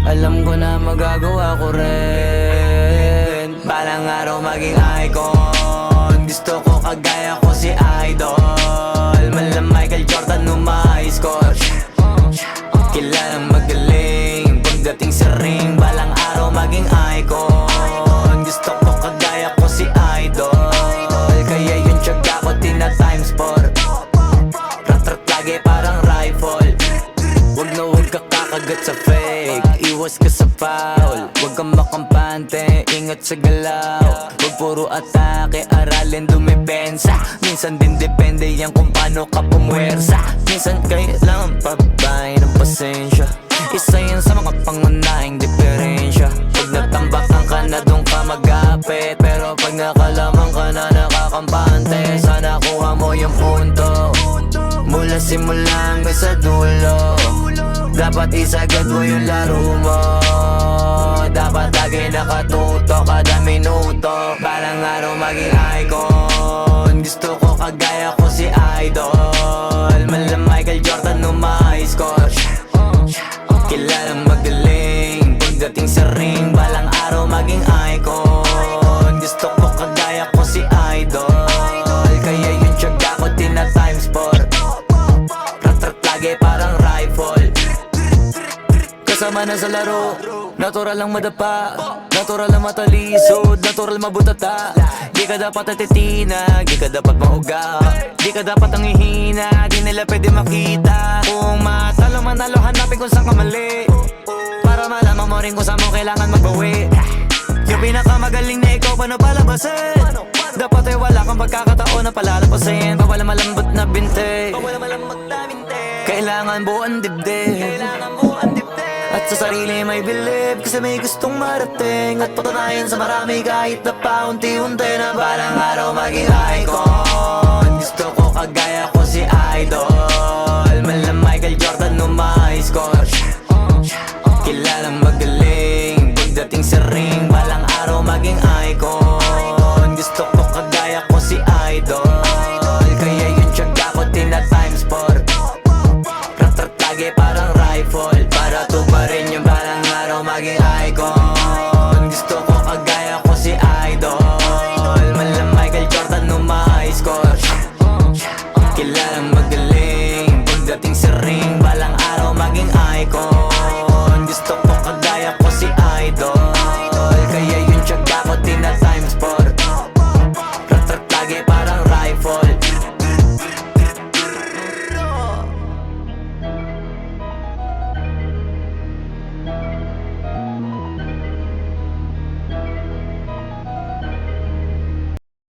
Alam ko na magagawa ko rin. Balang araw maging icon. Gusto ko kagaya ko si Idol. Mala Michael Jordan nung high score. Kilalang magaling pagdating sa ring. Balang araw maging icon. Gusto ko kagaya ko si Idol. Kaya yung tiyaga ko tina times 4. Rat-rat lagi parang rifle. Wag na wag ka kakagat sa fake. Iwas ka sa foul. Wag kang makampante, ingat sa galaw. Wag puro atake, aralin dumepensa. Minsan din depende yan kung paano ka pumwersa. Minsan kailangan pabay ng pasensya. Isa yan sa mga pangunahing diferensya. Pag natambakan ka na doon ka magapit. Pero pag nakalaman ka na nakakampante, sana kuha mo yung punto. Mula simula hanggang sa dulo, dapat isagad mo yung laro mo. Dapat lagi nakatuto kada minuto. Balang araw maging icon. Gusto ko kagaya ko si Idol. Mala Michael Jordan nung high score. Kilalang magaling pagdating sa ring. Balang araw maging icon. Gusto ko kagaya ko si Idol. Kaya yung tiyaga ko tina times 4. Rat-rat lagi parang rifle. Kasama na sa laro, natural lang madapa, natural lang matalisod, natural mabutata. Di ka dapat atitina, di ka dapat mauga, di ka dapat ang ihina, di nila pwede makita. Kung matalo manalo, hanapin kung saan ka mali, para malaman mo rin kung saan mo kailangan magbawi. Yung pinakamagaling na ikaw, paano palabasin? Dapat ay wala kang pagkakataon na palalapasin. Bawal malambot na binte, kailangan buo ang dibdib. At sa sarili may believe, kasi may gustong marating. At patunayan sa marami kahit na paunti-unti, na balang araw maging icon. Gusto ko kagaya ko si Idol. Mala Michael Jordan nung high score.